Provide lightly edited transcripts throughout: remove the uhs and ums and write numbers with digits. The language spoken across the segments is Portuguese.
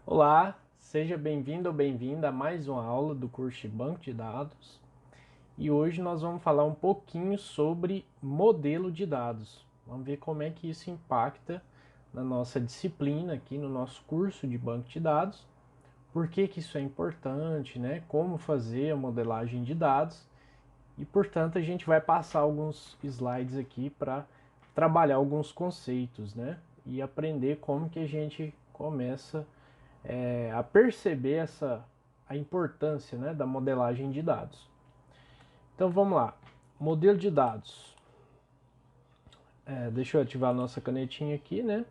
Olá, seja bem-vindo ou bem-vinda a mais uma aula do curso de Banco de Dados. E hoje nós vamos falar um pouquinho sobre modelo de dados. Vamos ver como é que isso impacta na nossa disciplina aqui no nosso curso de Banco de Dados. Por que que isso é importante, né? Como fazer a modelagem de dados. E, portanto, a gente vai passar alguns slides aqui para trabalhar alguns conceitos, né? E aprender como que a gente começa a perceber a importância, né, da modelagem de dados. Então vamos lá. Modelo de dados. Deixa eu ativar a nossa canetinha aqui, né?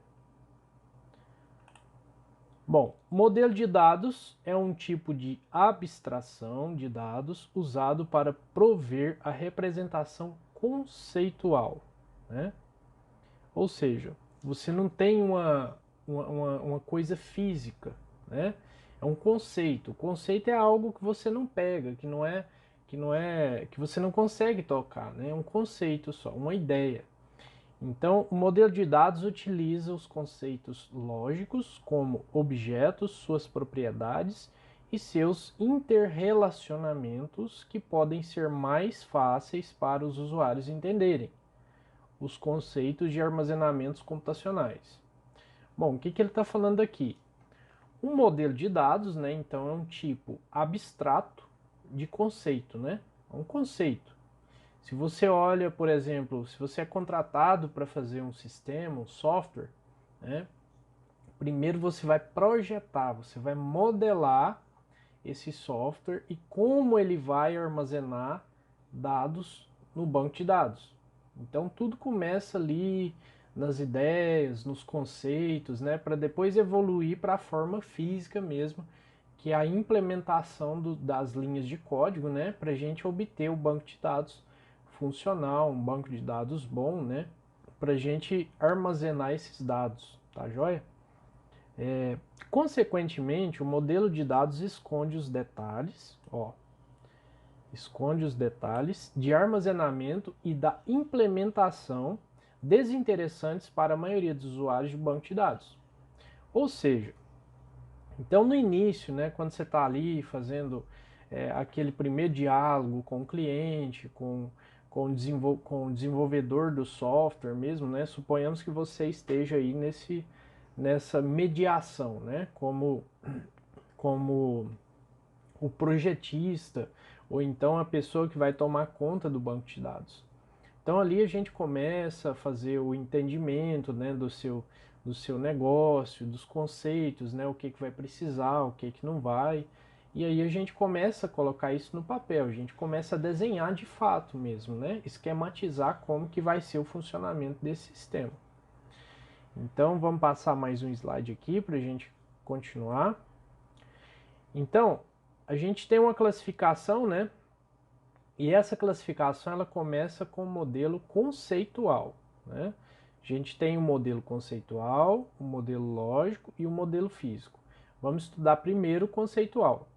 Bom, modelo de dados é um tipo de abstração de dados usado para prover a representação conceitual, né? Ou seja, você não tem uma coisa física, né? É um conceito. O conceito é algo que você não pega, que você não consegue tocar, né? É um conceito só, uma ideia. Então, o modelo de dados utiliza os conceitos lógicos como objetos, suas propriedades e seus interrelacionamentos que podem ser mais fáceis para os usuários entenderem os conceitos de armazenamentos computacionais. Bom, o que ele está falando aqui? Um modelo de dados, né, então, é um tipo abstrato de conceito, né? É um conceito. Se você olha, por exemplo, se você é contratado para fazer um sistema, um software, né, primeiro você vai projetar, você vai modelar esse software e como ele vai armazenar dados no banco de dados. Então tudo começa ali nas ideias, nos conceitos, né, para depois evoluir para a forma física mesmo, que é a implementação das linhas de código, né, para a gente obter o banco de dados funcional, um banco de dados bom, né, para a gente armazenar esses dados, tá joia? Consequentemente, o modelo de dados esconde os detalhes, esconde os detalhes de armazenamento e da implementação desinteressantes para a maioria dos usuários de banco de dados. Ou seja, então no início, né, quando você está ali fazendo aquele primeiro diálogo com o cliente, com o desenvolvedor do software mesmo, né, suponhamos que você esteja aí nessa mediação, né, como o projetista ou então a pessoa que vai tomar conta do banco de dados. Então ali a gente começa a fazer o entendimento, né, do seu negócio, dos conceitos, né, o que, que vai precisar, o que, que não vai. E aí a gente começa a colocar isso no papel, a gente começa a desenhar de fato mesmo, né, esquematizar como que vai ser o funcionamento desse sistema. Então vamos passar mais um slide aqui para a gente continuar. Então, a gente tem uma classificação, né? E essa classificação ela começa com o modelo conceitual, né? A gente tem o modelo conceitual, o modelo lógico e o modelo físico. Vamos estudar primeiro o conceitual.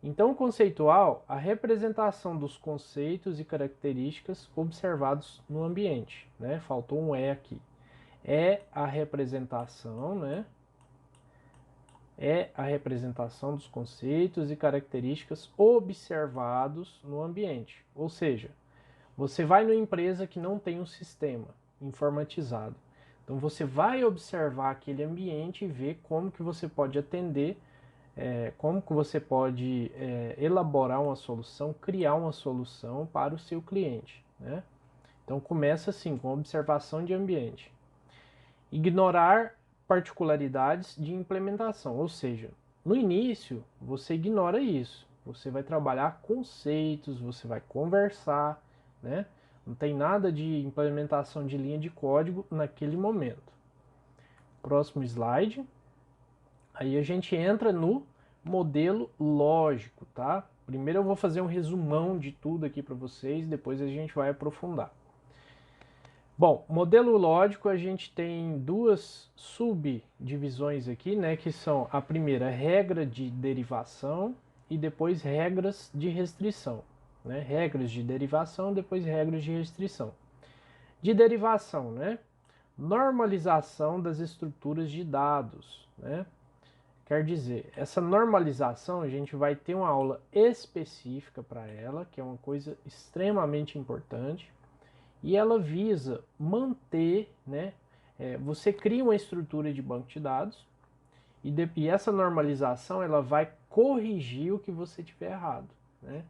Então, o conceitual, a representação dos conceitos e características observados no ambiente, né? Faltou um E aqui. É a representação, né? É a representação dos conceitos e características observados no ambiente. Ou seja, você vai numa empresa que não tem um sistema informatizado. Então você vai observar aquele ambiente e ver como que você pode atender, como que você pode elaborar uma solução, criar uma solução para o seu cliente, né? Então começa assim, com observação de ambiente. Ignorar particularidades de implementação, ou seja, no início você ignora isso. Você vai trabalhar conceitos, você vai conversar, né? Não tem nada de implementação de linha de código naquele momento. Próximo slide. Aí a gente entra no modelo lógico, tá? Primeiro eu vou fazer um resumão de tudo aqui para vocês, depois a gente vai aprofundar. Bom, modelo lógico a gente tem duas subdivisões aqui, né, que são a primeira regra de derivação e depois regras de restrição, né? Regras de derivação, depois regras de restrição. De derivação, né? Normalização das estruturas de dados, né? Quer dizer, essa normalização a gente vai ter uma aula específica para ela, que é uma coisa extremamente importante, e ela visa manter, né? Você cria uma estrutura de banco de dados e essa normalização ela vai corrigir o que você tiver errado, né?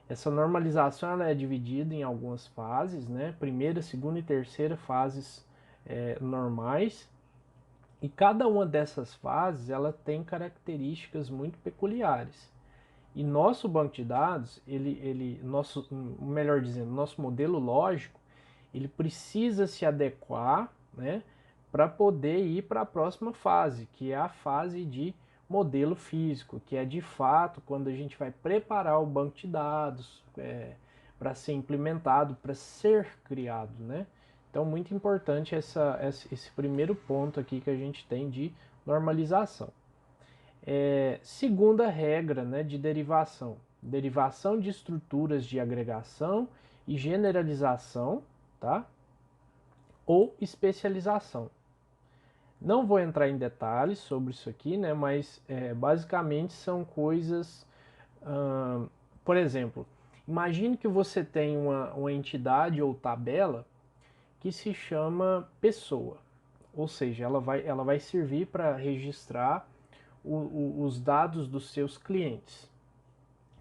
Essa normalização ela é dividida em algumas fases, né? Primeira, segunda e terceira fases normais. E cada uma dessas fases ela tem características muito peculiares. E nosso banco de dados, melhor dizendo, nosso modelo lógico, ele precisa se adequar, né, para poder ir para a próxima fase, que é a fase de modelo físico, que é de fato quando a gente vai preparar o banco de dados para ser implementado, para ser criado, né? Então, muito importante esse primeiro ponto aqui que a gente tem de normalização. Segunda regra, né, de derivação. Derivação de estruturas de agregação e generalização, tá? Ou especialização. Não vou entrar em detalhes sobre isso aqui, né, mas basicamente são coisas... por exemplo, imagine que você tem uma entidade ou tabela que se chama pessoa, ou seja, ela vai servir para registrar os dados dos seus clientes.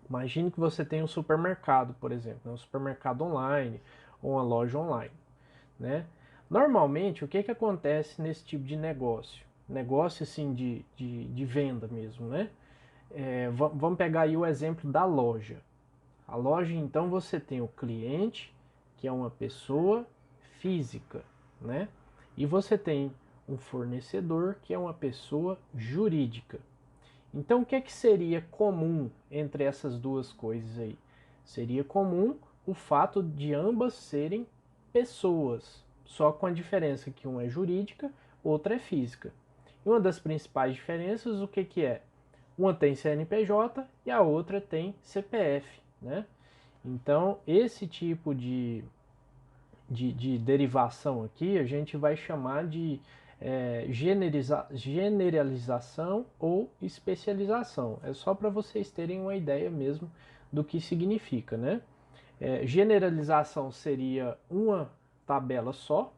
Imagine que você tem um supermercado, por exemplo, um supermercado online ou uma loja online, né? Normalmente, o que acontece nesse tipo de negócio? Negócio assim de venda mesmo, né? Vamos pegar aí o exemplo da loja. A loja, então, você tem o cliente, que é uma pessoa física, né? E você tem um fornecedor, que é uma pessoa jurídica. Então, o que seria comum entre essas duas coisas aí? Seria comum o fato de ambas serem pessoas, só com a diferença que uma é jurídica, outra é física. E uma das principais diferenças, o que é? Uma tem CNPJ e a outra tem CPF, né? Então, esse tipo de derivação aqui a gente vai chamar de generalização ou especialização. É só para vocês terem uma ideia mesmo do que significa, né? Generalização seria uma tabela só,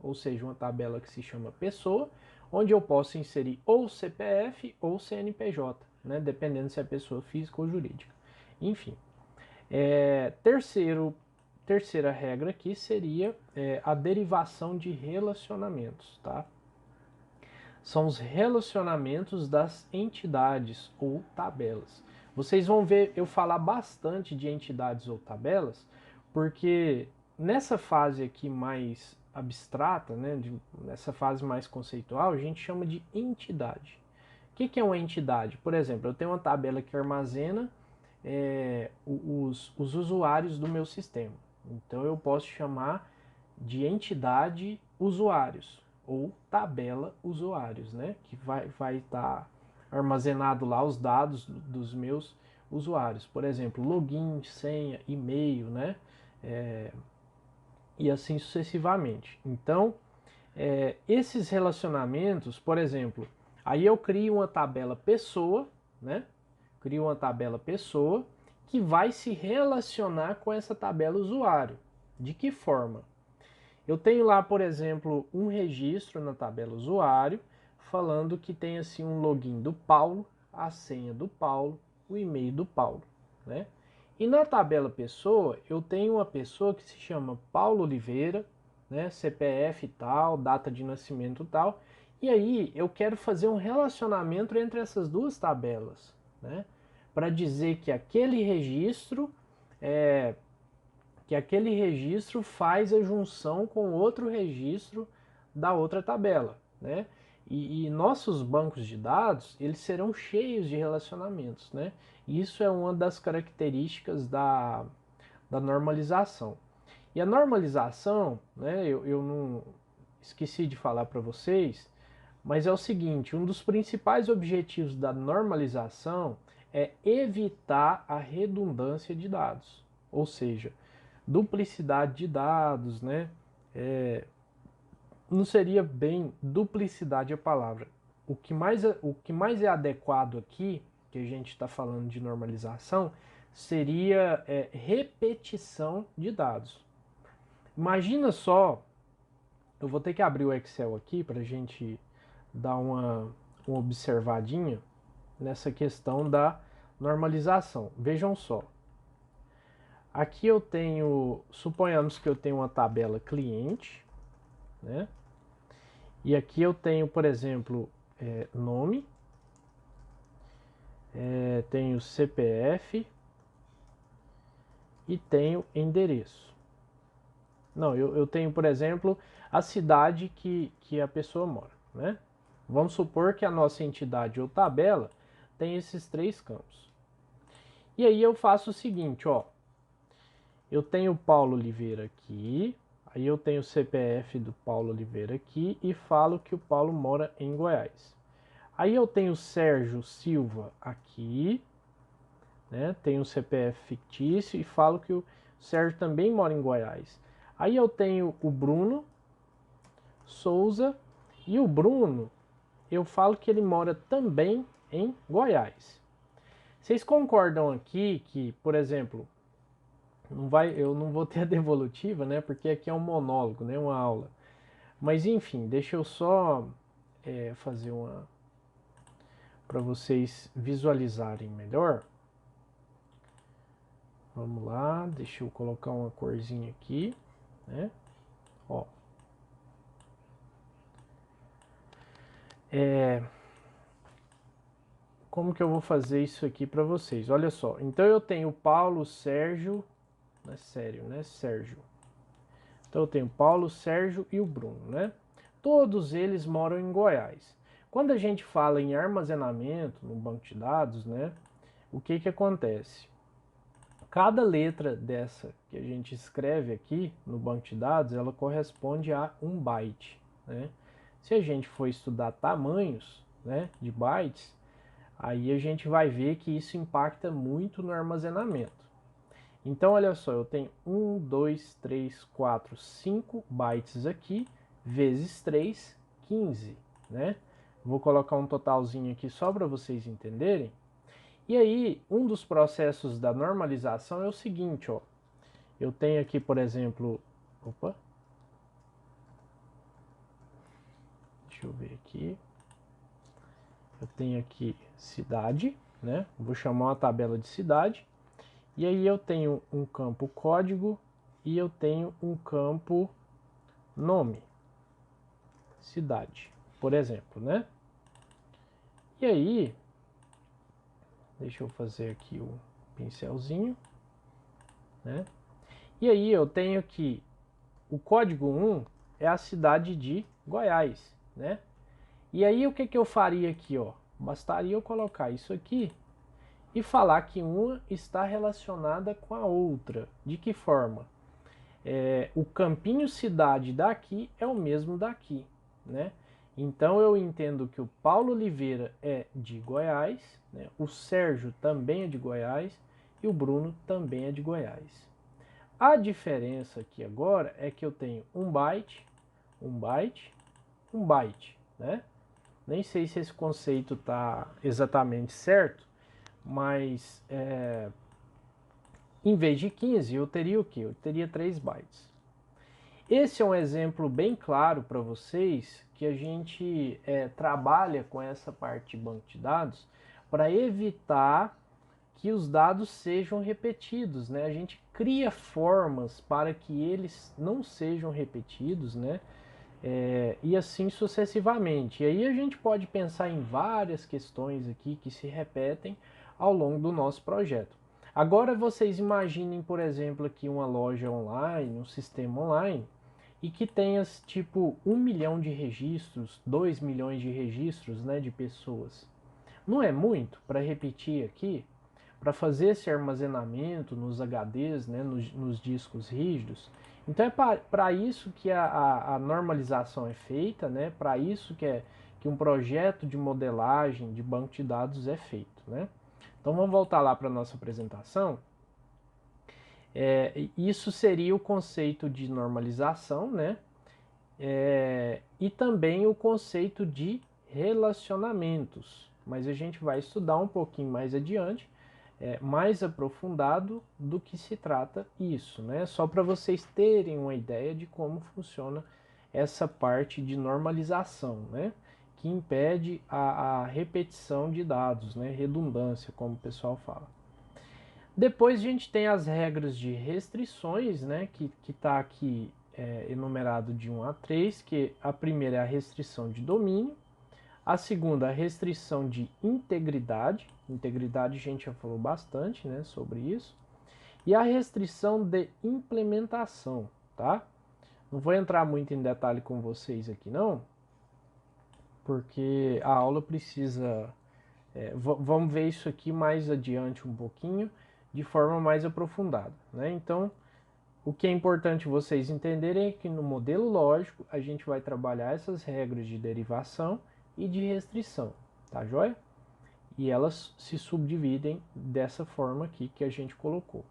ou seja, uma tabela que se chama pessoa, onde eu posso inserir ou CPF ou CNPJ, né? Dependendo se é pessoa física ou jurídica. Enfim. Terceira regra aqui seria a derivação de relacionamentos, tá? São os relacionamentos das entidades ou tabelas. Vocês vão ver eu falar bastante de entidades ou tabelas, porque nessa fase aqui mais abstrata, né, nessa fase mais conceitual, a gente chama de entidade. O que é uma entidade? Por exemplo, eu tenho uma tabela que armazena os usuários do meu sistema. Então eu posso chamar de entidade usuários ou tabela usuários, né? Que vai estar armazenado lá os dados dos meus usuários. Por exemplo, login, senha, e-mail, né? E assim sucessivamente. Então, esses relacionamentos, por exemplo, aí eu crio uma tabela pessoa, né? Crio uma tabela pessoa que vai se relacionar com essa tabela usuário. De que forma? Eu tenho lá, por exemplo, um registro na tabela usuário falando que tem assim um login do Paulo, a senha do Paulo, o e-mail do Paulo, né? E na tabela pessoa, eu tenho uma pessoa que se chama Paulo Oliveira, né? CPF tal, data de nascimento tal. E aí eu quero fazer um relacionamento entre essas duas tabelas, né? Para dizer que aquele registro faz a junção com outro registro da outra tabela, né? E nossos bancos de dados, eles serão cheios de relacionamentos, né? E isso é uma das características da normalização. E a normalização, né, eu não esqueci de falar para vocês, mas é o seguinte, um dos principais objetivos da normalização é evitar a redundância de dados, ou seja, duplicidade de dados, né? Não seria bem duplicidade a palavra, o que mais é adequado aqui, que a gente está falando de normalização, seria repetição de dados. Imagina só, eu vou ter que abrir o Excel aqui para a gente dar uma observadinha nessa questão da normalização. Vejam só. Aqui eu tenho, suponhamos que eu tenho uma tabela cliente, né? E aqui eu tenho, por exemplo, nome, tenho CPF e tenho endereço. Não, eu tenho, por exemplo, a cidade que a pessoa mora, né? Vamos supor que a nossa entidade ou tabela tem esses 3 campos. E aí eu faço o seguinte, ó. Eu tenho o Paulo Oliveira aqui, aí eu tenho o CPF do Paulo Oliveira aqui e falo que o Paulo mora em Goiás. Aí eu tenho o Sérgio Silva aqui, né? Tenho o CPF fictício e falo que o Sérgio também mora em Goiás. Aí eu tenho o Bruno Souza e o Bruno, eu falo que ele mora também em Goiás. Vocês concordam aqui que, por exemplo, eu não vou ter a devolutiva, né? Porque aqui é um monólogo, né? Uma aula. Mas enfim, deixa eu só fazer uma para vocês visualizarem melhor. Vamos lá, deixa eu colocar uma corzinha aqui, né? Ó. Como que eu vou fazer isso aqui para vocês? Olha só, então eu tenho o Paulo, Sérgio, não é sério, né? Sérgio. Então eu tenho o Paulo, Sérgio e o Bruno, né? Todos eles moram em Goiás. Quando a gente fala em armazenamento no banco de dados, né? O que que acontece? Cada letra dessa que a gente escreve aqui no banco de dados, ela corresponde a 1 byte, né? Se a gente for estudar tamanhos, né, de bytes, aí a gente vai ver que isso impacta muito no armazenamento. Então, olha só, eu tenho 1, 2, 3, 4, 5 bytes aqui, vezes 3, 15, né? Vou colocar um totalzinho aqui só para vocês entenderem. E aí, um dos processos da normalização é o seguinte, ó. Eu tenho aqui, por exemplo, opa. Deixa eu ver aqui. Eu tenho aqui cidade, né? Vou chamar uma tabela de cidade. E aí eu tenho um campo código e eu tenho um campo nome, cidade, por exemplo, né? E aí, deixa eu fazer aqui o pincelzinho, né? E aí eu tenho aqui o código 1 é a cidade de Goiás, né? E aí o que que eu faria aqui, ó? Bastaria eu colocar isso aqui e falar que uma está relacionada com a outra. De que forma? O campinho cidade daqui é o mesmo daqui, né? Então eu entendo que o Paulo Oliveira é de Goiás, né? O Sérgio também é de Goiás e o Bruno também é de Goiás. A diferença aqui agora é que eu tenho 1 byte, 1 byte, 1 byte, né? Nem sei se esse conceito está exatamente certo, mas em vez de 15 eu teria o quê? Eu teria 3 bytes. Esse é um exemplo bem claro para vocês que a gente trabalha com essa parte de banco de dados para evitar que os dados sejam repetidos, né? A gente cria formas para que eles não sejam repetidos, né? E assim sucessivamente. E aí a gente pode pensar em várias questões aqui que se repetem ao longo do nosso projeto. Agora vocês imaginem, por exemplo, aqui uma loja online, um sistema online, e que tenha tipo 1 milhão de registros, 2 milhões de registros, né, de pessoas. Não é muito para repetir aqui? Para fazer esse armazenamento nos HDs, né, nos discos rígidos. Então é para isso que a normalização é feita, né, para isso que um projeto de modelagem de banco de dados é feito. Né? Então vamos voltar lá para a nossa apresentação. Isso seria o conceito de normalização, né? E também o conceito de relacionamentos, mas a gente vai estudar um pouquinho mais adiante, mais aprofundado do que se trata isso, né? Só para vocês terem uma ideia de como funciona essa parte de normalização, né? Que impede a repetição de dados, né? Redundância, como o pessoal fala. Depois a gente tem as regras de restrições, né? Que está aqui enumerado de 1 a 3, que a primeira é a restrição de domínio, a segunda, a restrição de integridade. Integridade a gente já falou bastante, né, sobre isso. E a restrição de implementação, tá? Não vou entrar muito em detalhe com vocês aqui, não, porque a aula precisa... vamos ver isso aqui mais adiante um pouquinho, de forma mais aprofundada, né? Então, o que é importante vocês entenderem é que no modelo lógico a gente vai trabalhar essas regras de derivação e de restrição, tá joia? E elas se subdividem dessa forma aqui que a gente colocou.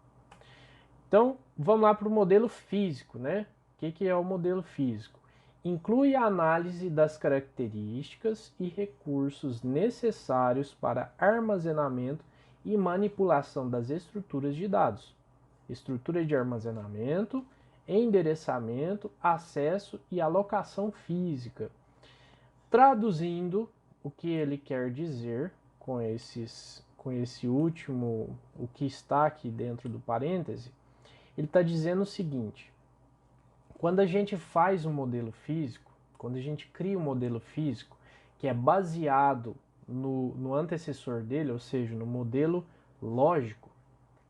Então, vamos lá para o modelo físico, né? O que é o modelo físico? Inclui a análise das características e recursos necessários para armazenamento e manipulação das estruturas de dados. Estrutura de armazenamento, endereçamento, acesso e alocação física. Traduzindo o que ele quer dizer com esse último, o que está aqui dentro do parêntese, ele está dizendo o seguinte: quando a gente faz um modelo físico, quando a gente cria um modelo físico que é baseado no antecessor dele, ou seja, no modelo lógico,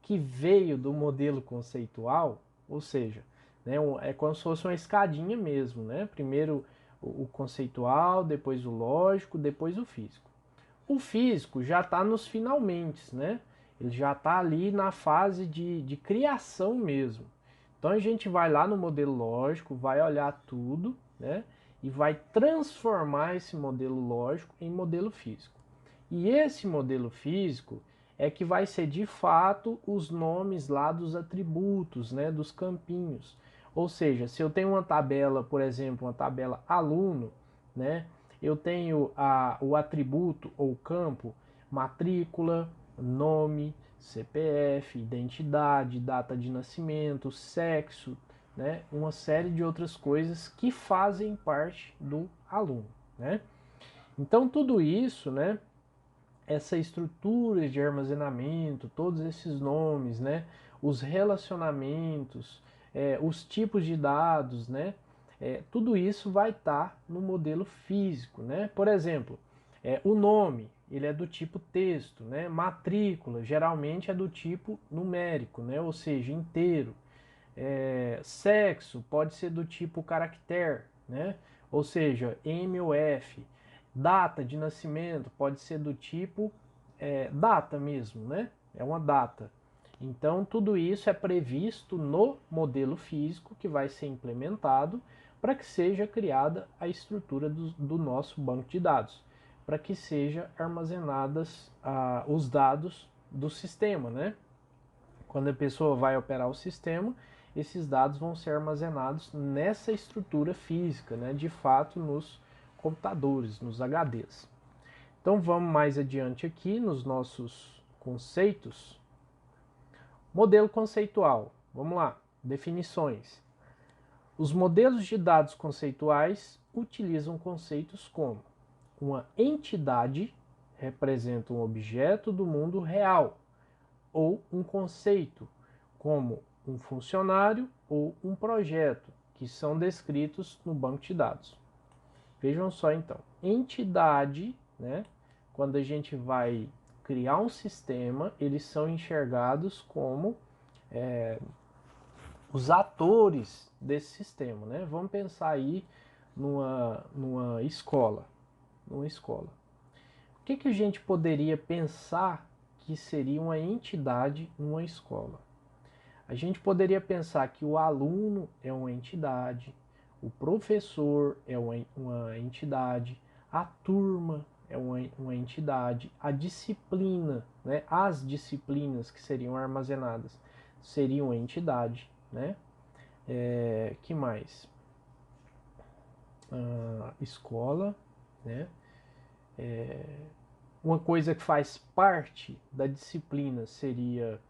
que veio do modelo conceitual, ou seja, né, é como se fosse uma escadinha mesmo, né? Primeiro o conceitual, depois o lógico, depois o físico. O físico já está nos finalmente, né? Ele já está ali na fase de criação mesmo. Então a gente vai lá no modelo lógico, vai olhar tudo, né? E vai transformar esse modelo lógico em modelo físico. E esse modelo físico é que vai ser de fato os nomes lá dos atributos, né? Dos campinhos. Ou seja, se eu tenho uma tabela, por exemplo, uma tabela aluno, né? Eu tenho o atributo ou campo matrícula, nome, CPF, identidade, data de nascimento, sexo, né? Uma série de outras coisas que fazem parte do aluno, né? Então tudo isso, né? Essa estrutura de armazenamento, todos esses nomes, né? Os relacionamentos, os tipos de dados, né? Tudo isso vai estar no modelo físico, né? Por exemplo, o nome, ele é do tipo texto, né? Matrícula, geralmente é do tipo numérico, né? Ou seja, inteiro. Sexo pode ser do tipo caractere, né? Ou seja, M ou F. Data de nascimento pode ser do tipo data mesmo, né? É uma data. Então, tudo isso é previsto no modelo físico que vai ser implementado para que seja criada a estrutura do nosso banco de dados, para que seja armazenadas os dados do sistema, né? Quando a pessoa vai operar o sistema, esses dados vão ser armazenados nessa estrutura física, né? De fato, nos computadores, nos HDs. Então vamos mais adiante aqui nos nossos conceitos. Modelo conceitual. Vamos lá. Definições. Os modelos de dados conceituais utilizam conceitos como uma entidade representa um objeto do mundo real, ou um conceito, como um funcionário ou um projeto, que são descritos no banco de dados. Vejam só então, entidade, né? Quando a gente vai criar um sistema, eles são enxergados como os atores desse sistema, né? Vamos pensar aí numa escola, O que a gente poderia pensar que seria uma entidade numa escola? A gente poderia pensar que o aluno é uma entidade, o professor é uma entidade, a turma é uma entidade, a disciplina, né, as disciplinas que seriam armazenadas seriam uma entidade, né? Que mais? Escola, né? Uma coisa que faz parte da disciplina seria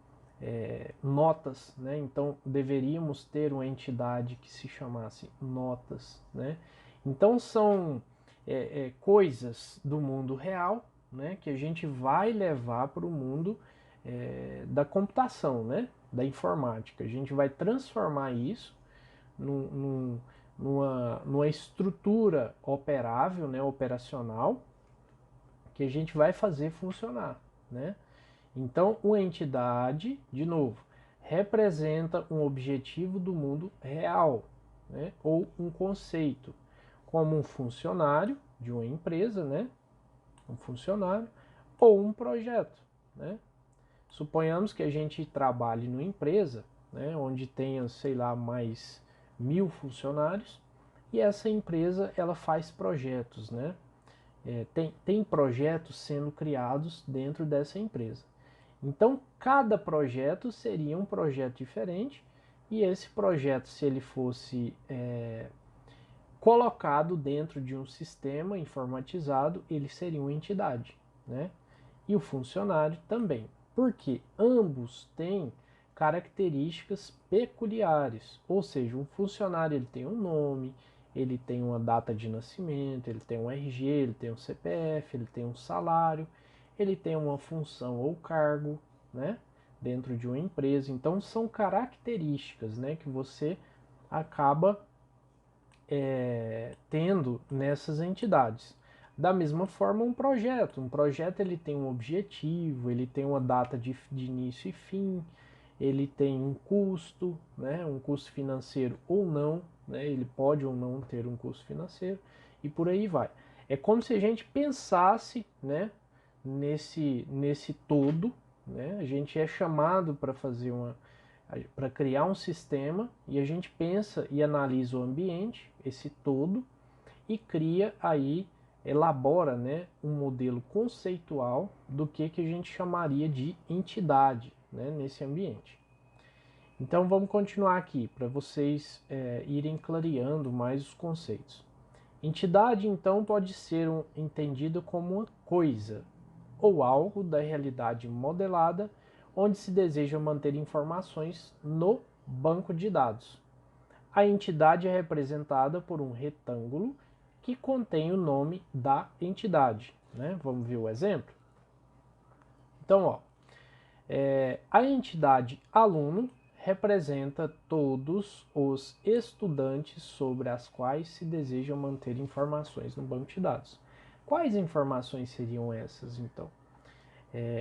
notas, né? Então deveríamos ter uma entidade que se chamasse notas, né? Então são coisas do mundo real, né? Que a gente vai levar para o mundo da computação, né? Da informática. A gente vai transformar isso numa estrutura operável, né? Operacional, que a gente vai fazer funcionar, né? Então, uma entidade, de novo, representa um objetivo do mundo real, né? Ou um conceito, como um funcionário de uma empresa, né? Um funcionário, ou um projeto, né? Suponhamos que a gente trabalhe numa empresa, né? Onde tenha, sei lá, mais 1000 funcionários, e essa empresa ela faz projetos, né? Tem projetos sendo criados dentro dessa empresa. Então, cada projeto seria um projeto diferente, e esse projeto, se ele fosse colocado dentro de um sistema informatizado, ele seria uma entidade, né? E o funcionário também, porque ambos têm características peculiares, ou seja, um funcionário ele tem um nome, ele tem uma data de nascimento, ele tem um RG, ele tem um CPF, ele tem um salário, ele tem uma função ou cargo, né, dentro de uma empresa. Então são características, né, que você acaba tendo nessas entidades. Da mesma forma, um projeto ele tem um objetivo, ele tem uma data de início e fim, ele tem um custo, né, um custo financeiro ou não, né, ele pode ou não ter um custo financeiro, e por aí vai. É como se a gente pensasse, né, nesse todo, né, a gente é chamado para criar um sistema, e a gente pensa e analisa o ambiente, esse todo, e cria aí, elabora, né, um modelo conceitual do que a gente chamaria de entidade, né, nesse ambiente. Então vamos continuar aqui para vocês irem clareando mais os conceitos. Entidade, então, pode ser entendida como uma coisa ou algo da realidade modelada, onde se deseja manter informações no banco de dados. A entidade é representada por um retângulo que contém o nome da entidade, né? Vamos ver o exemplo? Então, ó, a entidade aluno representa todos os estudantes sobre as quais se deseja manter informações no banco de dados. Quais informações seriam essas, então?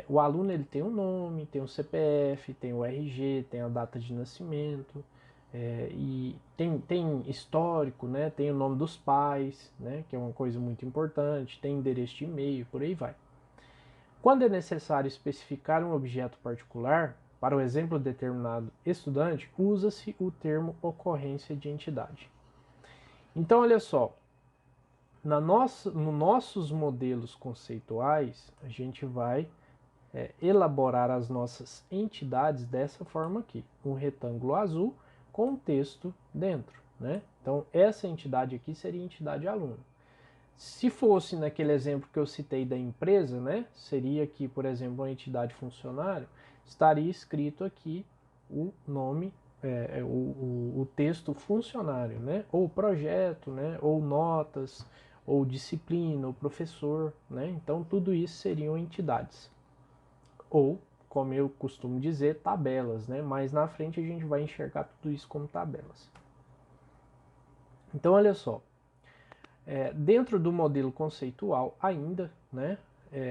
O aluno ele tem um nome, tem um CPF, tem o RG, tem a data de nascimento, e tem histórico, né? Tem o nome dos pais, né? Que é uma coisa muito importante, tem endereço de e-mail, por aí vai. Quando é necessário especificar um objeto particular, para o exemplo determinado estudante, usa-se o termo ocorrência de entidade. Então, olha só, nos nossos modelos conceituais, a gente vai elaborar as nossas entidades dessa forma aqui, um retângulo azul com um texto dentro, né? Então, essa entidade aqui seria a entidade aluno. Se fosse naquele exemplo que eu citei da empresa, né, seria aqui, por exemplo, uma entidade funcionário, estaria escrito aqui o nome, o texto funcionário, né, ou projeto, né, ou notas, ou disciplina, ou professor, né, então tudo isso seriam entidades. Ou, como eu costumo dizer, tabelas, né, mais na frente a gente vai enxergar tudo isso como tabelas. Então, olha só. Dentro do modelo conceitual ainda, né,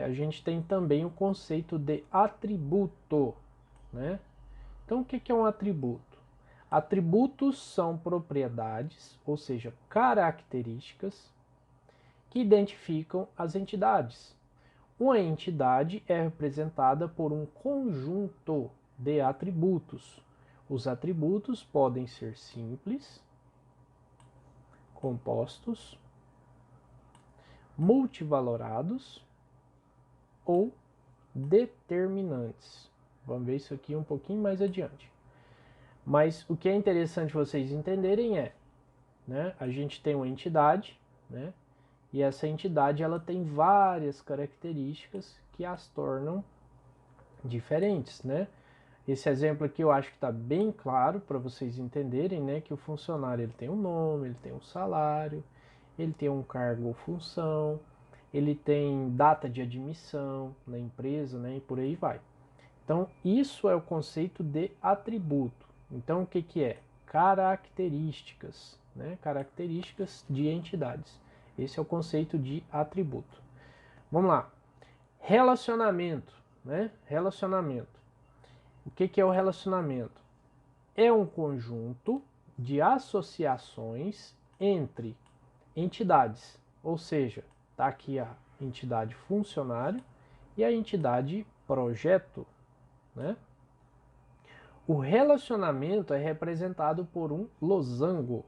a gente tem também o conceito de atributo, né? Então, o que é um atributo? Atributos são propriedades, ou seja, características que identificam as entidades. Uma entidade é representada por um conjunto de atributos. Os atributos podem ser simples, compostos, multivalorados ou determinantes. Vamos ver isso aqui um pouquinho mais adiante. Mas o que é interessante vocês entenderem né, a gente tem uma entidade, né, E essa entidade ela tem várias características que as tornam diferentes, né? Esse exemplo aqui eu acho que está bem claro para vocês entenderem, né, que o funcionário ele tem um nome, ele tem um salário, ele tem um cargo ou função, ele tem data de admissão na empresa, né, e por aí vai. Então, isso é o conceito de atributo. Então, o que, que é? Características, né? Características de entidades. Esse é o conceito de atributo. Vamos lá. Relacionamento, né? Relacionamento. O que, que é o relacionamento? É um conjunto de associações entre entidades. Ou seja, está aqui a entidade funcionário e a entidade projeto, né? O relacionamento é representado por um losango.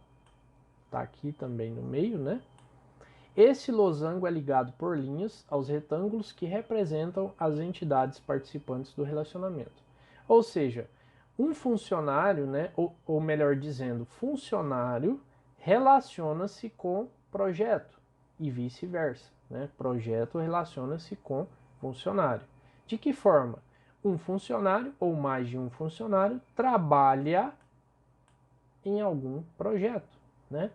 Está aqui também no meio, né? Esse losango é ligado por linhas aos retângulos que representam as entidades participantes do relacionamento. Ou seja, um funcionário, né, ou melhor dizendo, funcionário relaciona-se com projeto e vice-versa, né? Projeto relaciona-se com funcionário. De que forma? Um funcionário ou mais de um funcionário trabalha em algum projeto, né?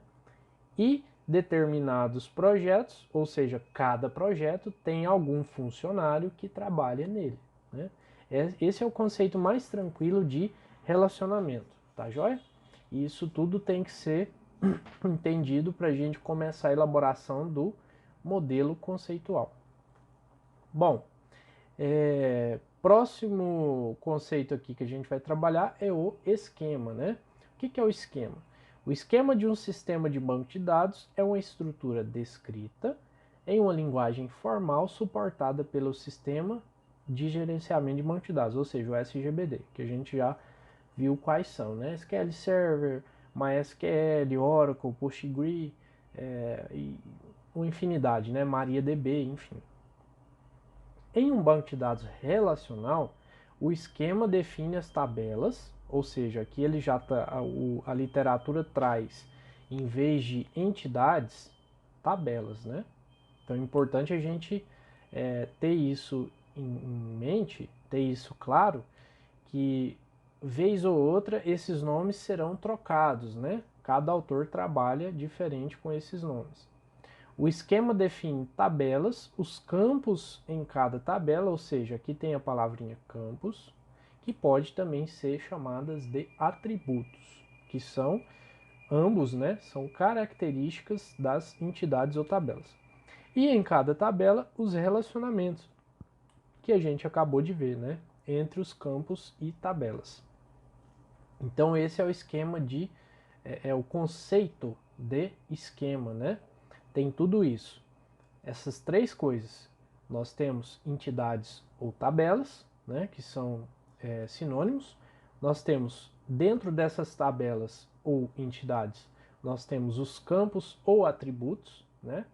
E determinados projetos, ou seja, cada projeto tem algum funcionário que trabalha nele, né? Esse é o conceito mais tranquilo de relacionamento, tá joia? E isso tudo tem que ser entendido para a gente começar a elaboração do modelo conceitual. Bom, próximo conceito aqui que a gente vai trabalhar é o esquema, né? O que é o esquema? O esquema de um sistema de banco de dados é uma estrutura descrita em uma linguagem formal suportada pelo sistema de gerenciamento de banco de dados, ou seja, o SGBD, que a gente já viu quais são, né? SQL Server, MySQL, Oracle, PostgreSQL, e uma infinidade, né? MariaDB, enfim. Em um banco de dados relacional, o esquema define as tabelas, ou seja, aqui ele já a literatura traz, em vez de entidades, tabelas, né? Então é importante a gente ter isso em mente, ter isso claro, que vez ou outra esses nomes serão trocados, né? Cada autor trabalha diferente com esses nomes. O esquema define tabelas, os campos em cada tabela, ou seja, aqui tem a palavrinha campos, que pode também ser chamadas de atributos, que são ambos, né, são características das entidades ou tabelas. E em cada tabela, os relacionamentos, que a gente acabou de ver, né, entre os campos e tabelas. Então esse é o esquema de, o conceito de esquema, né? Tem tudo isso. Essas três coisas. Nós temos entidades ou tabelas, né, que são sinônimos. Nós temos, dentro dessas tabelas ou entidades, nós temos os campos ou atributos, né?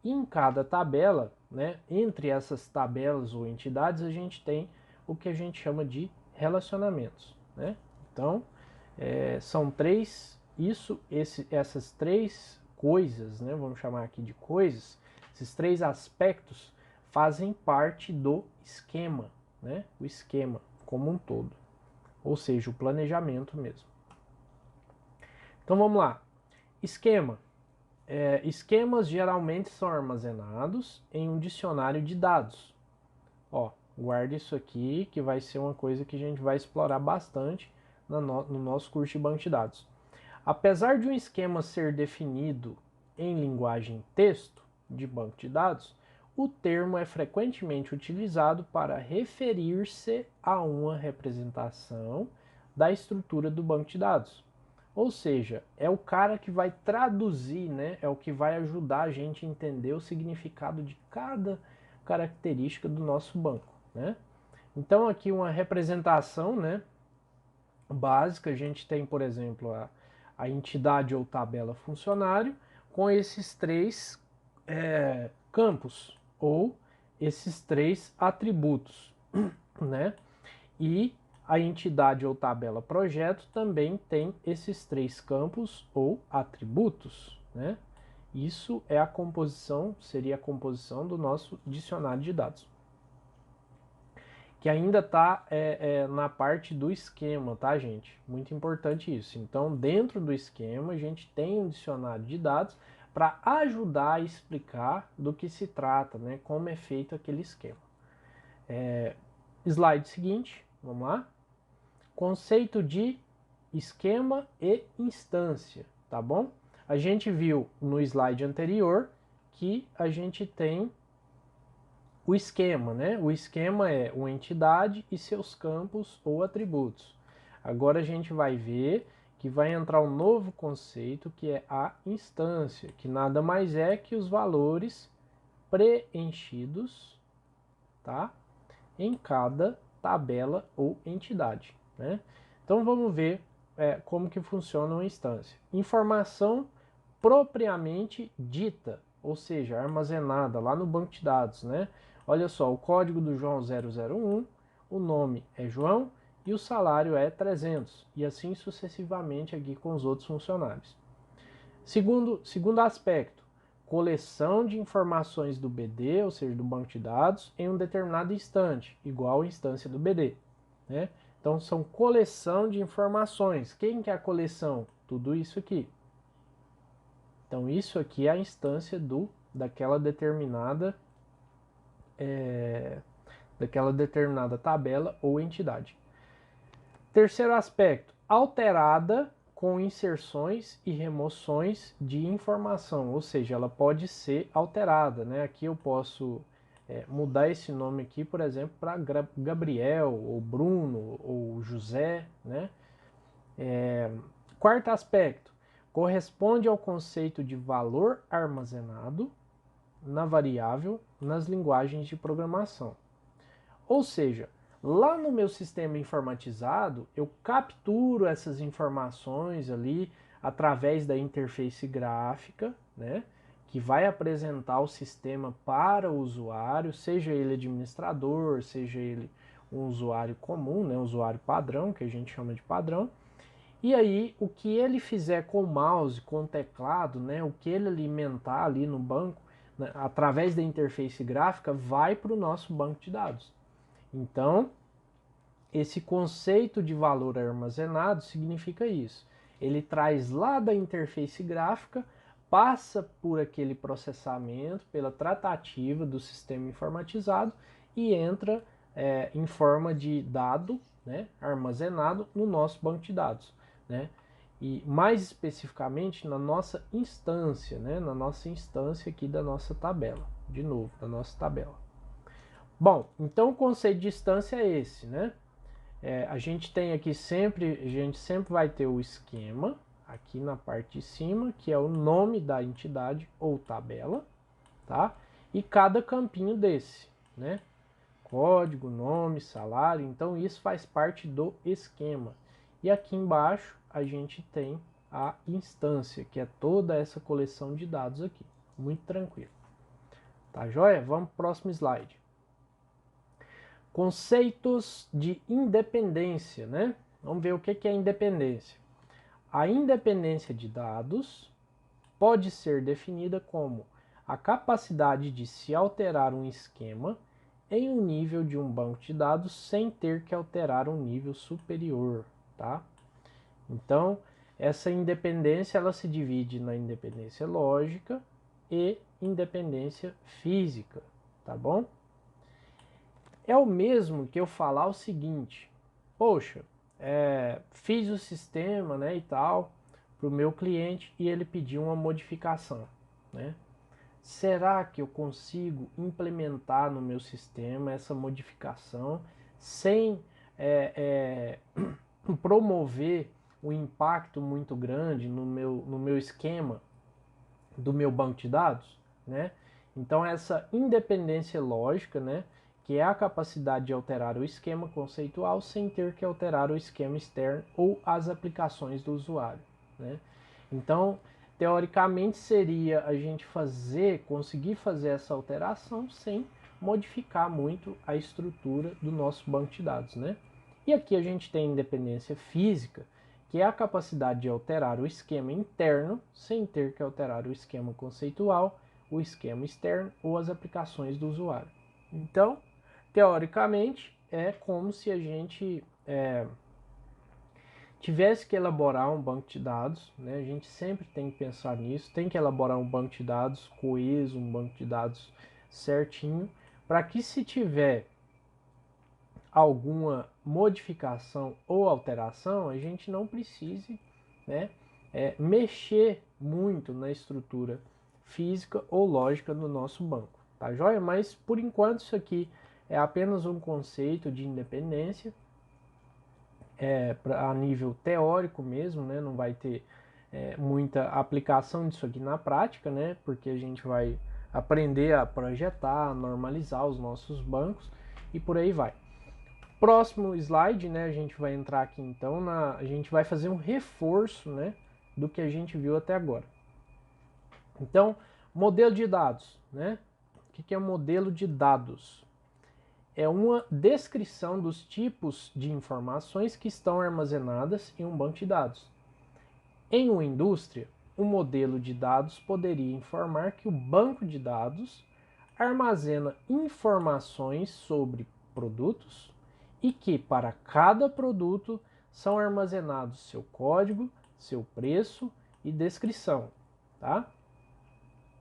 E em cada tabela, né, entre essas tabelas ou entidades, a gente tem o que a gente chama de relacionamentos, né? Então, são três, essas três coisas, né, vamos chamar aqui de coisas, esses três aspectos fazem parte do esquema, né, o esquema como um todo, ou seja, o planejamento mesmo. Então vamos lá, esquema. Esquemas geralmente são armazenados em um dicionário de dados. Ó, guarda isso aqui que vai ser uma coisa que a gente vai explorar bastante no nosso curso de banco de dados. Apesar de um esquema ser definido em linguagem texto de banco de dados, o termo é frequentemente utilizado para referir-se a uma representação da estrutura do banco de dados. Ou seja, é o cara que vai traduzir, né? É o que vai ajudar a gente a entender o significado de cada característica do nosso banco, né? Então aqui uma representação, né, básica, a gente tem, por exemplo, a entidade ou tabela funcionário com esses três campos ou esses três atributos, né? E a entidade ou tabela projeto também tem esses três campos ou atributos, né? Isso é a composição, seria a composição do nosso dicionário de dados. Que ainda está na parte do esquema, tá, gente? Muito importante isso. Então, dentro do esquema, a gente tem um dicionário de dados para ajudar a explicar do que se trata, né? Como é feito aquele esquema. Slide seguinte, vamos lá. Conceito de esquema e instância, tá bom? A gente viu no slide anterior que a gente tem o esquema, né? O esquema é uma entidade e seus campos ou atributos. Agora a gente vai ver que vai entrar um novo conceito que é a instância, que nada mais é que os valores preenchidos, tá? Em cada tabela ou entidade, né? Então vamos ver como que funciona uma instância. Informação propriamente dita, ou seja, armazenada lá no banco de dados, né? Olha só, o código do João 001, o nome é João e o salário é 300, e assim sucessivamente aqui com os outros funcionários. Segundo aspecto, coleção de informações do BD, ou seja, do banco de dados, em um determinado instante, igual a instância do BD, né? Então, são coleção de informações. Quem que é a coleção? Tudo isso aqui. Então, isso aqui é a instância daquela determinada tabela ou entidade. Terceiro aspecto, alterada com inserções e remoções de informação, ou seja, ela pode ser alterada, né? Aqui eu posso mudar esse nome aqui, por exemplo, para Gabriel, ou Bruno, ou José, né? Quarto aspecto, corresponde ao conceito de valor armazenado na variável nas linguagens de programação. Ou seja, lá no meu sistema informatizado, eu capturo essas informações ali através da interface gráfica, né, que vai apresentar o sistema para o usuário, seja ele administrador, seja ele um usuário comum, né, um usuário padrão, que a gente chama de padrão. E aí, o que ele fizer com o mouse, com o teclado, né, o que ele alimentar ali no banco, né, através da interface gráfica, vai para o nosso banco de dados. Então, esse conceito de valor armazenado significa isso. Ele traz lá da interface gráfica, passa por aquele processamento, pela tratativa do sistema informatizado e entra em forma de dado, né, armazenado no nosso banco de dados, né? E mais especificamente na nossa instância, né, na nossa instância aqui da nossa tabela, de novo, da nossa tabela. Bom, então o conceito de instância é esse, né? A gente tem aqui sempre, a gente sempre vai ter o esquema aqui na parte de cima, que é o nome da entidade ou tabela, tá? E cada campinho desse, né? Código, nome, salário, então isso faz parte do esquema. E aqui embaixo a gente tem a instância, que é toda essa coleção de dados aqui. Muito tranquilo. Tá joia? Vamos para o próximo slide. Conceitos de independência, né? Vamos ver o que é independência. A independência de dados pode ser definida como a capacidade de se alterar um esquema em um nível de um banco de dados sem ter que alterar um nível superior, tá? Então, essa independência ela se divide na independência lógica e independência física, tá bom? É o mesmo que eu falar o seguinte, poxa, fiz o sistema, né, e tal, para o meu cliente e ele pediu uma modificação, né? Será que eu consigo implementar no meu sistema essa modificação sem promover um impacto muito grande no meu esquema do meu banco de dados, né? Então essa independência lógica, né, que é a capacidade de alterar o esquema conceitual sem ter que alterar o esquema externo ou as aplicações do usuário, né? Então, teoricamente seria a gente conseguir fazer essa alteração sem modificar muito a estrutura do nosso banco de dados, né? E aqui a gente tem independência física, que é a capacidade de alterar o esquema interno sem ter que alterar o esquema conceitual, o esquema externo ou as aplicações do usuário. Então, teoricamente, é como se a gente tivesse que elaborar um banco de dados, né? A gente sempre tem que pensar nisso, tem que elaborar um banco de dados coeso, um banco de dados certinho, para que se tiver alguma modificação ou alteração, a gente não precise, né, mexer muito na estrutura física ou lógica do nosso banco, tá joia? Mas por enquanto isso aqui é apenas um conceito de independência, a nível teórico mesmo, né? Não vai ter muita aplicação disso aqui na prática, né? Porque a gente vai aprender a projetar, a normalizar os nossos bancos e por aí vai. Próximo slide, né? A gente vai entrar aqui então a gente vai fazer um reforço, né? Do que a gente viu até agora. Então, modelo de dados, né? O que é um modelo de dados? É uma descrição dos tipos de informações que estão armazenadas em um banco de dados. Em uma indústria, um modelo de dados poderia informar que o banco de dados armazena informações sobre produtos e que para cada produto são armazenados seu código, seu preço e descrição, tá?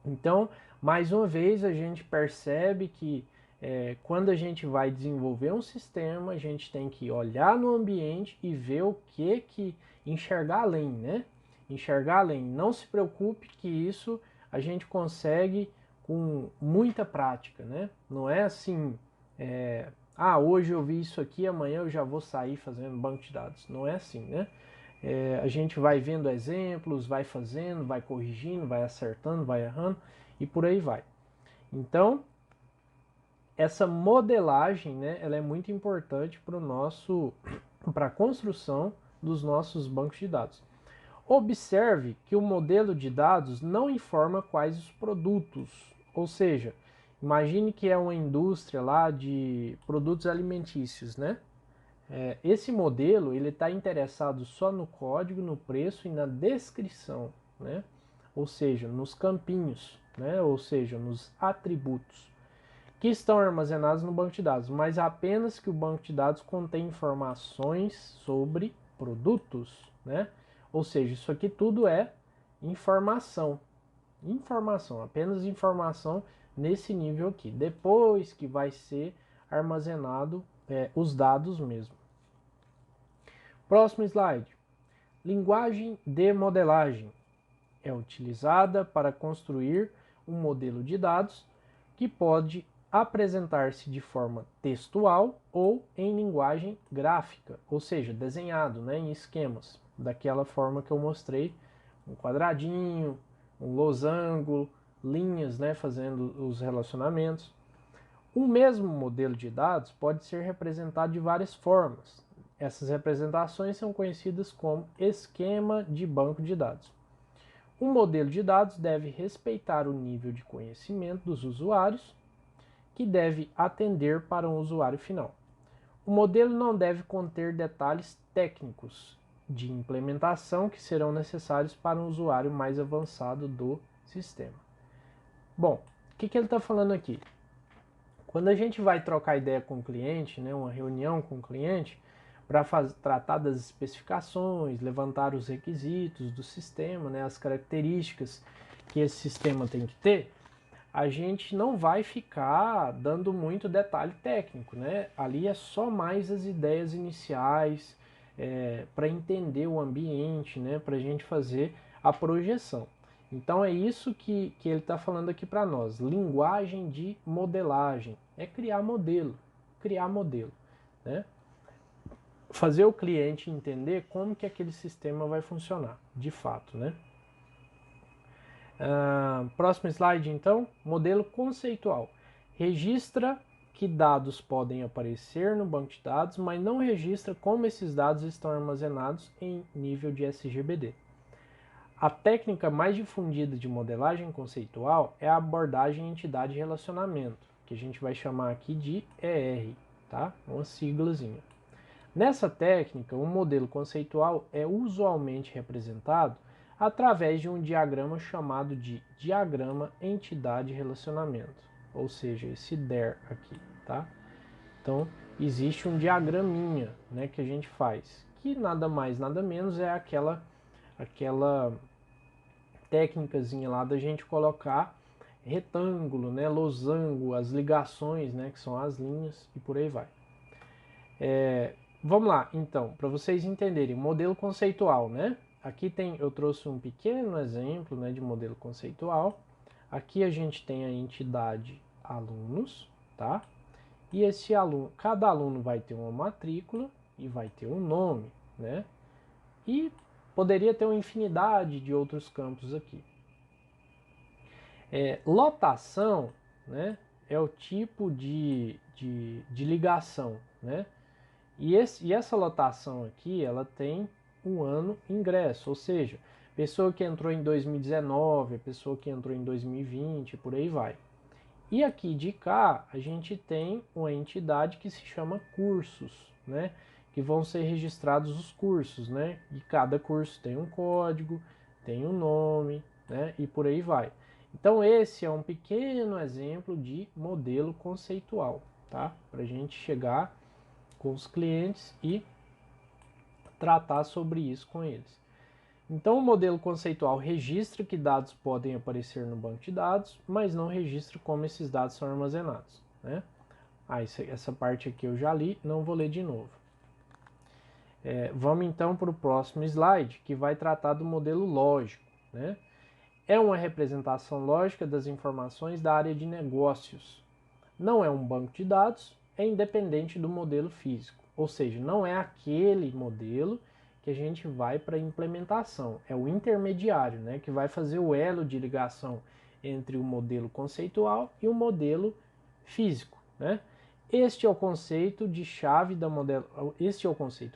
Então, mais uma vez, a gente percebe que quando a gente vai desenvolver um sistema, a gente tem que olhar no ambiente e ver o que enxergar além, né? Enxergar além. Não se preocupe que isso a gente consegue com muita prática, né? Não é assim, hoje eu vi isso aqui, amanhã eu já vou sair fazendo banco de dados. Não é assim, né? A gente vai vendo exemplos, vai fazendo, vai corrigindo, vai acertando, vai errando e por aí vai. Então, essa modelagem, né, ela é muito importante para a construção dos nossos bancos de dados. Observe que o modelo de dados não informa quais os produtos, ou seja, imagine que é uma indústria lá de produtos alimentícios, né? Esse modelo ele está interessado só no código, no preço e na descrição, né? Ou seja, nos campinhos, né? Ou seja, nos atributos que estão armazenados no banco de dados, mas apenas que o banco de dados contém informações sobre produtos, né? Ou seja, isso aqui tudo é informação, apenas informação nesse nível aqui. Depois que vai ser armazenado os dados mesmo. Próximo slide. Linguagem de modelagem é utilizada para construir um modelo de dados que pode apresentar-se de forma textual ou em linguagem gráfica, ou seja, desenhado, né, em esquemas, daquela forma que eu mostrei, um quadradinho, um losango, linhas, né, fazendo os relacionamentos. O mesmo modelo de dados pode ser representado de várias formas. Essas representações são conhecidas como esquema de banco de dados. Um modelo de dados deve respeitar o nível de conhecimento dos usuários, que deve atender para um usuário final. O modelo não deve conter detalhes técnicos de implementação que serão necessários para um usuário mais avançado do sistema. Bom, o que ele está falando aqui? Quando a gente vai trocar ideia com o cliente, né, uma reunião com o cliente, para tratar das especificações, levantar os requisitos do sistema, né, as características que esse sistema tem que ter, a gente não vai ficar dando muito detalhe técnico, né? Ali é só mais as ideias iniciais, para entender o ambiente, né? Para a gente fazer a projeção. Então é isso que ele está falando aqui para nós. Linguagem de modelagem. É criar modelo. Né? Fazer o cliente entender como que aquele sistema vai funcionar, de fato, né? Próximo slide, então. Modelo conceitual. Registra que dados podem aparecer no banco de dados, mas não registra como esses dados estão armazenados em nível de SGBD. A técnica mais difundida de modelagem conceitual é a abordagem entidade e relacionamento, que a gente vai chamar aqui de ER, tá? Uma siglazinha. Nessa técnica, um modelo conceitual é usualmente representado através de um diagrama chamado de diagrama entidade-relacionamento, ou seja, esse DER aqui, tá? Então, existe um diagraminha, né, que a gente faz, que nada mais, nada menos é aquela técnicazinha lá da gente colocar retângulo, né, losango, as ligações, né, que são as linhas e por aí vai. Vamos lá, então, para vocês entenderem, modelo conceitual, né? Aqui eu trouxe um pequeno exemplo, né, de modelo conceitual. Aqui a gente tem a entidade alunos, tá? E esse aluno, cada aluno vai ter uma matrícula e vai ter um nome, né? E poderia ter uma infinidade de outros campos aqui. Lotação, né, é o tipo de ligação, né? E essa lotação aqui, ela tem um ano ingresso, ou seja, pessoa que entrou em 2019, pessoa que entrou em 2020, por aí vai. E aqui de cá, a gente tem uma entidade que se chama cursos, né? Que vão ser registrados os cursos, né? E cada curso tem um código, tem um nome, né? E por aí vai. Então esse é um pequeno exemplo de modelo conceitual, tá? Para a gente chegar com os clientes e tratar sobre isso com eles. Então, o modelo conceitual registra que dados podem aparecer no banco de dados, mas não registra como esses dados são armazenados, né? Essa parte aqui eu já li, não vou ler de novo. Vamos então para o próximo slide, que vai tratar do modelo lógico, né? É uma representação lógica das informações da área de negócios. Não é um banco de dados, é independente do modelo físico. Ou seja, não é aquele modelo que a gente vai para a implementação. É o intermediário, né, que vai fazer o elo de ligação entre o modelo conceitual e o modelo físico, né? Este é o conceito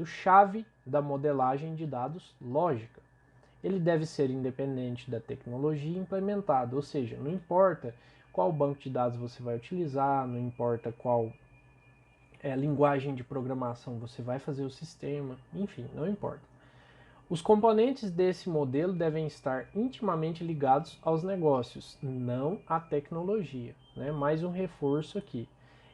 chave da modelagem de dados lógica. Ele deve ser independente da tecnologia implementada, ou seja, não importa qual banco de dados você vai utilizar, não importa qual linguagem de programação você vai fazer o sistema, enfim, não importa. Os componentes desse modelo devem estar intimamente ligados aos negócios, não à tecnologia, né? Mais um reforço aqui.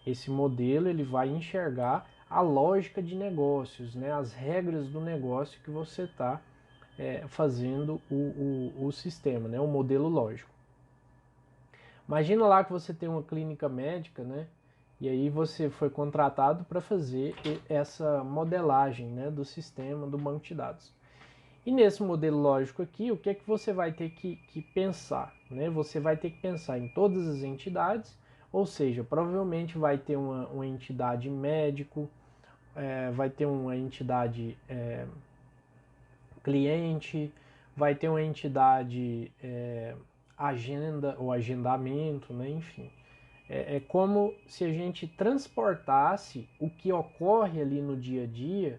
Esse modelo ele vai enxergar a lógica de negócios, né? As regras do negócio que você está fazendo o sistema, né? O modelo lógico. Imagina lá que você tem uma clínica médica, né? E aí você foi contratado para fazer essa modelagem, né, do sistema do banco de dados. E nesse modelo lógico aqui, o que é que você vai ter que pensar? Né? Você vai ter que pensar em todas as entidades, ou seja, provavelmente vai ter uma entidade médico, vai ter uma entidade cliente, vai ter uma entidade agenda ou agendamento, né? Enfim. É como se a gente transportasse o que ocorre ali no dia a dia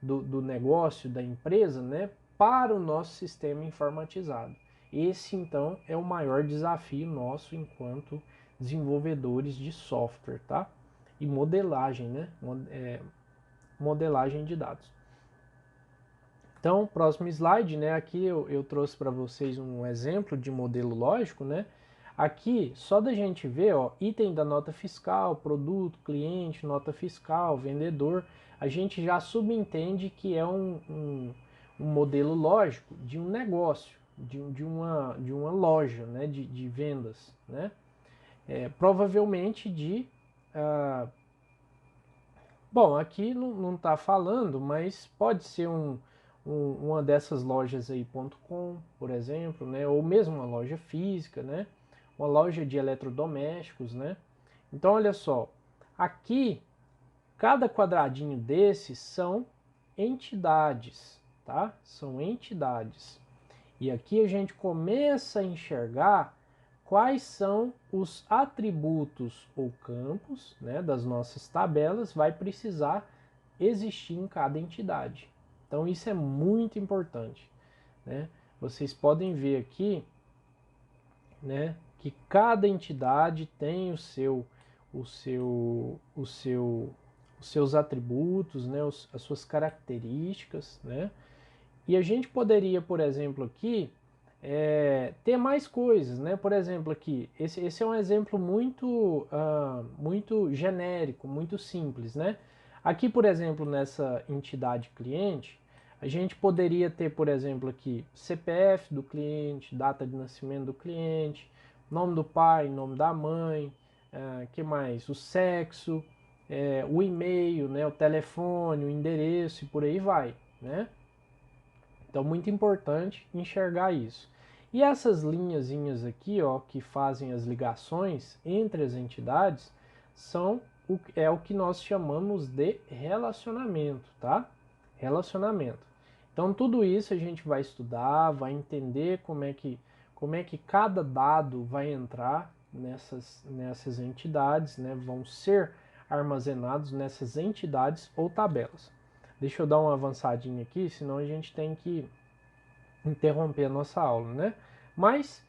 do negócio, da empresa, né, para o nosso sistema informatizado. Esse, então, é o maior desafio nosso enquanto desenvolvedores de software, tá? E modelagem, né? Modelagem de dados. Então, próximo slide, né? Aqui eu trouxe para vocês um exemplo de modelo lógico, né? Aqui, só da gente ver, ó, item da nota fiscal, produto, cliente, nota fiscal, vendedor, a gente já subentende que é um modelo lógico de um negócio, de uma loja, né? De vendas, né? Provavelmente bom, aqui não está falando, mas pode ser uma dessas lojas aí, .com, por exemplo, né? Ou mesmo uma loja física, né? Uma loja de eletrodomésticos, né? Então, olha só, aqui, cada quadradinho desses são entidades, tá? São entidades. E aqui a gente começa a enxergar quais são os atributos ou campos, né, das nossas tabelas vai precisar existir em cada entidade. Então isso é muito importante, né? Vocês podem ver aqui, né, que cada entidade tem o seu os seus atributos, né, as suas características, né? E a gente poderia, por exemplo, aqui ter mais coisas, né? Por exemplo, aqui, esse é um exemplo muito genérico, muito simples, né? Aqui, por exemplo, nessa entidade cliente, a gente poderia ter, por exemplo, aqui CPF do cliente, data de nascimento do cliente, nome do pai, nome da mãe, que mais? O sexo, o e-mail, né? O telefone, o endereço e por aí vai, né? Então, muito importante enxergar isso. E essas linhazinhas aqui, ó, que fazem as ligações entre as entidades, é o que nós chamamos de relacionamento, tá? Relacionamento. Então, tudo isso a gente vai estudar, vai entender como é que cada dado vai entrar nessas entidades, né? Vão ser armazenados nessas entidades ou tabelas. Deixa eu dar uma avançadinha aqui, senão a gente tem que interromper a nossa aula, né? Mas,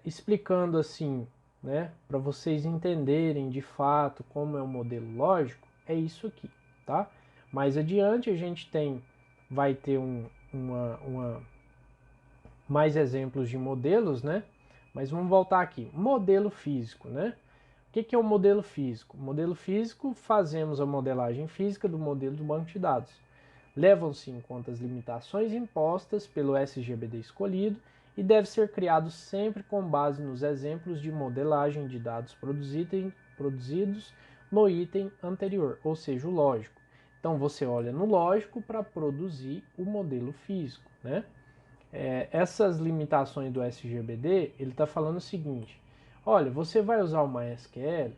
explicando assim, né, para vocês entenderem de fato como é o modelo lógico, é isso aqui, tá? Mais adiante a gente vai ter mais exemplos de modelos, né? Mas vamos voltar aqui. Modelo físico, né? O que é o modelo físico? O modelo físico, fazemos a modelagem física do modelo do banco de dados. Levam-se em conta as limitações impostas pelo SGBD escolhido e deve ser criado sempre com base nos exemplos de modelagem de dados produzidos no item anterior, ou seja, o lógico. Então você olha no lógico para produzir o modelo físico, né? Essas limitações do SGBD, ele está falando o seguinte: olha, você vai usar o MySQL,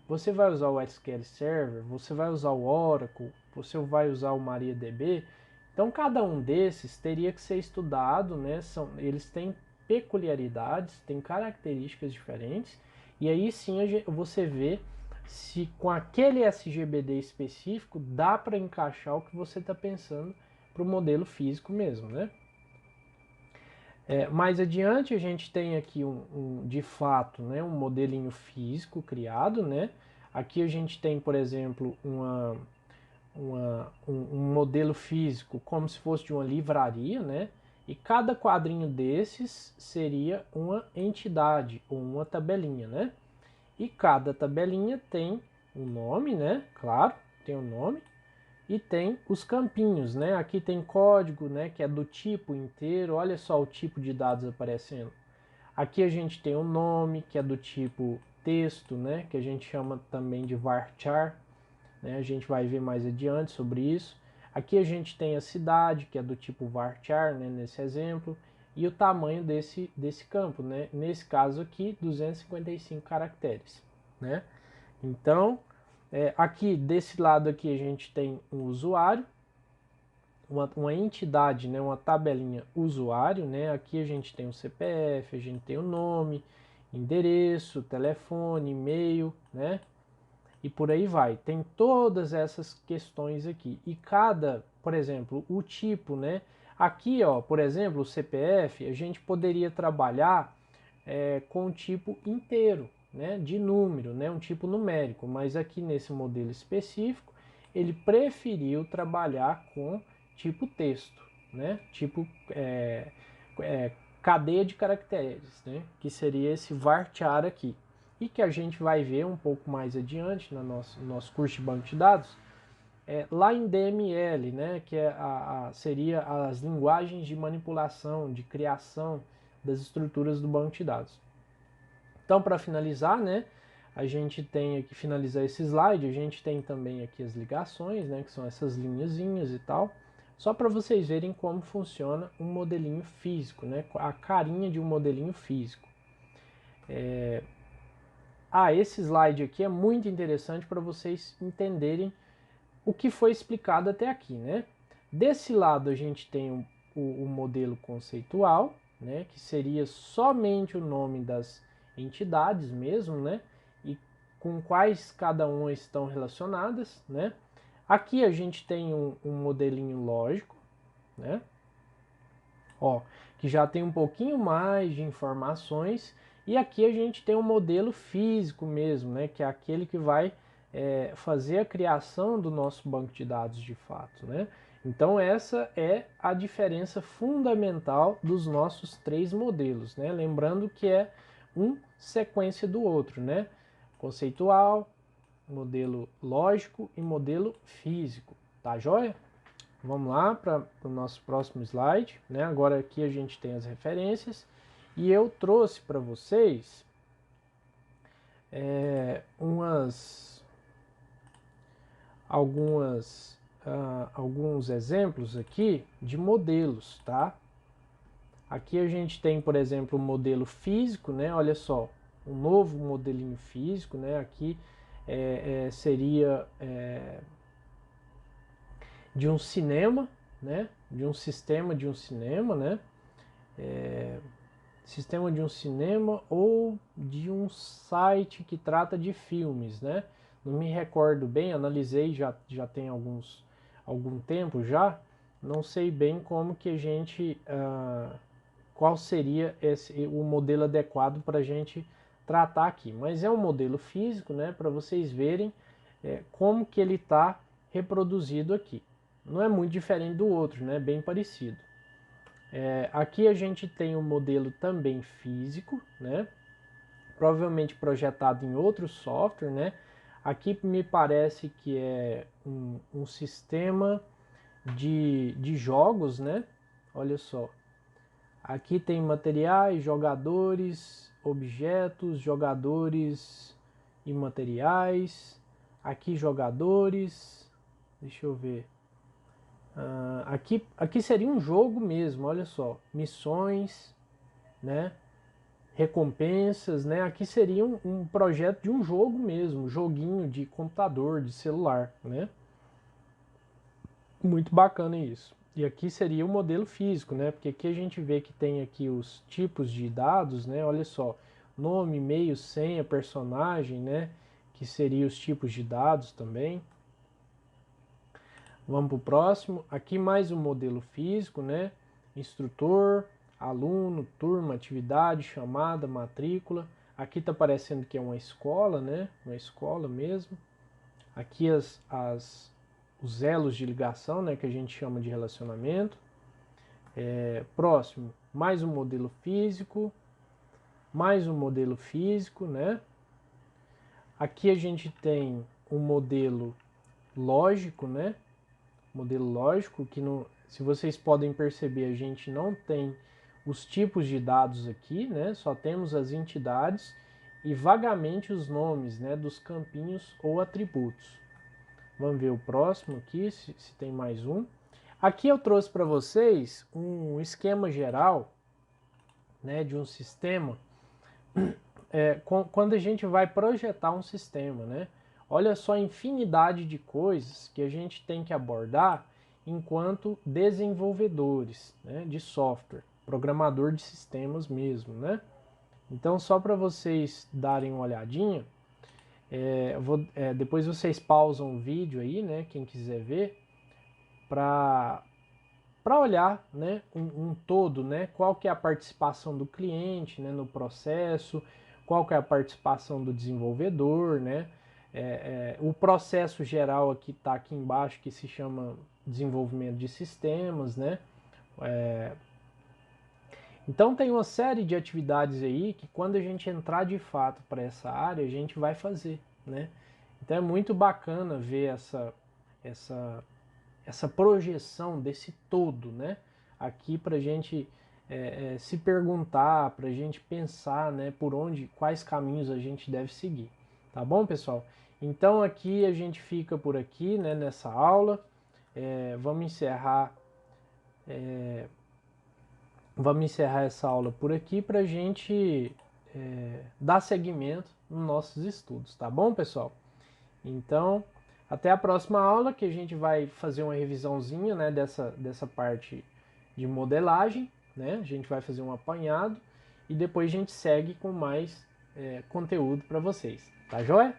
você vai usar o SQL Server, você vai usar o Oracle, você vai usar o MariaDB. Então, cada um desses teria que ser estudado, né? Eles têm peculiaridades, têm características diferentes, e aí sim você vê se com aquele SGBD específico dá para encaixar o que você está pensando para o modelo físico mesmo, né? Mais adiante a gente tem aqui de fato, né, um modelinho físico criado, né? Aqui a gente tem, por exemplo, um modelo físico como se fosse de uma livraria, né? E cada quadrinho desses seria uma entidade ou uma tabelinha, né? E cada tabelinha tem um nome, né? Claro, tem um nome. E tem os campinhos, né? Aqui tem código, né, que é do tipo inteiro. Olha só o tipo de dados aparecendo. Aqui a gente tem o nome, que é do tipo texto, né, que a gente chama também de varchar, né? A gente vai ver mais adiante sobre isso. Aqui a gente tem a cidade, que é do tipo varchar, né, nesse exemplo, e o tamanho desse campo, né? Nesse caso aqui, 255 caracteres, né? Então, aqui desse lado aqui a gente tem um usuário, uma entidade, né, uma tabelinha usuário, né? Aqui a gente tem o CPF, a gente tem o nome, endereço, telefone, e-mail, né? E por aí vai. Tem todas essas questões aqui. E por exemplo, o tipo, né? Aqui, ó, por exemplo, o CPF, a gente poderia trabalhar com o tipo inteiro, né, de número, né, um tipo numérico, mas aqui nesse modelo específico ele preferiu trabalhar com tipo texto, né, tipo cadeia de caracteres, né, que seria esse varchar aqui, e que a gente vai ver um pouco mais adiante no nosso curso de banco de dados, lá em DML, né, que seria as linguagens de manipulação, de criação das estruturas do banco de dados. Então, para finalizar, né, a gente tem aqui, finalizar esse slide, a gente tem também aqui as ligações, né, que são essas linhazinhas e tal, só para vocês verem como funciona um modelinho físico, né, a carinha de um modelinho físico. Esse slide aqui é muito interessante para vocês entenderem o que foi explicado até aqui, né. Desse lado a gente tem o modelo conceitual, né, que seria somente o nome das entidades mesmo, né, e com quais cada uma estão relacionadas, né. Aqui a gente tem um modelinho lógico, né, ó, que já tem um pouquinho mais de informações, e aqui a gente tem um modelo físico mesmo, né, que é aquele que vai fazer a criação do nosso banco de dados de fato, né? Então essa é a diferença fundamental dos nossos três modelos, né? Lembrando que é um sequência do outro, né? Conceitual, modelo lógico e modelo físico, tá joia? Vamos lá para o nosso próximo slide, né? Agora aqui a gente tem as referências e eu trouxe para vocês alguns exemplos aqui de modelos, tá? Aqui a gente tem, por exemplo, o modelo físico, né? Olha só, um novo modelinho físico, né? Aqui seria de um cinema, né? De um sistema de um cinema, né? Sistema de um cinema ou de um site que trata de filmes, né? Não me recordo bem, analisei já tem algum tempo já, não sei bem como que a gente, qual seria o modelo adequado para a gente tratar aqui, mas é um modelo físico, né? Para vocês verem como que ele está reproduzido aqui. Não é muito diferente do outro, né? Bem parecido. Aqui a gente tem um modelo também físico, né? Provavelmente projetado em outro software, né? Aqui me parece que é um sistema de jogos, né? Olha só. Aqui tem materiais, jogadores, objetos, jogadores e materiais. Aqui jogadores. Deixa eu ver. Aqui seria um jogo mesmo, olha só, missões, né, recompensas, né, aqui seria um projeto de um jogo mesmo, joguinho de computador, de celular, né, muito bacana isso. E aqui seria o modelo físico, né, porque aqui a gente vê que tem aqui os tipos de dados, né, olha só, nome, e-mail, senha, personagem, né, que seria os tipos de dados também. Vamos para o próximo. Aqui mais um modelo físico, né? Instrutor, aluno, turma, atividade, chamada, matrícula. Aqui está parecendo que é uma escola, né? Uma escola mesmo. Aqui os elos de ligação, né? Que a gente chama de relacionamento. Próximo, mais um modelo físico. Mais um modelo físico, né? Aqui a gente tem um modelo lógico, né? Modelo lógico, que se vocês podem perceber, a gente não tem os tipos de dados aqui, né? Só temos as entidades e vagamente os nomes, né, dos campinhos ou atributos. Vamos ver o próximo aqui, se tem mais um. Aqui eu trouxe para vocês um esquema geral, né, de um sistema, quando a gente vai projetar um sistema, né? Olha só a infinidade de coisas que a gente tem que abordar enquanto desenvolvedores, né, de software, programador de sistemas mesmo, né? Então, só para vocês darem uma olhadinha, depois vocês pausam o vídeo aí, né, quem quiser ver, para olhar, né, um todo, né, qual que é a participação do cliente, né, no processo, qual que é a participação do desenvolvedor, né, o processo geral aqui está aqui embaixo, que se chama desenvolvimento de sistemas, né? Então tem uma série de atividades aí que quando a gente entrar de fato para essa área, a gente vai fazer, né? Então é muito bacana ver essa projeção desse todo, né? Aqui para a gente se perguntar, para a gente pensar, né? Quais caminhos a gente deve seguir, tá bom, pessoal? Então aqui a gente fica por aqui, né, nessa aula. Vamos encerrar essa aula por aqui para a gente dar seguimento nos nossos estudos, tá bom, pessoal? Então, até a próxima aula, que a gente vai fazer uma revisãozinha, né, dessa parte de modelagem, né? A gente vai fazer um apanhado e depois a gente segue com mais conteúdo para vocês, tá joia?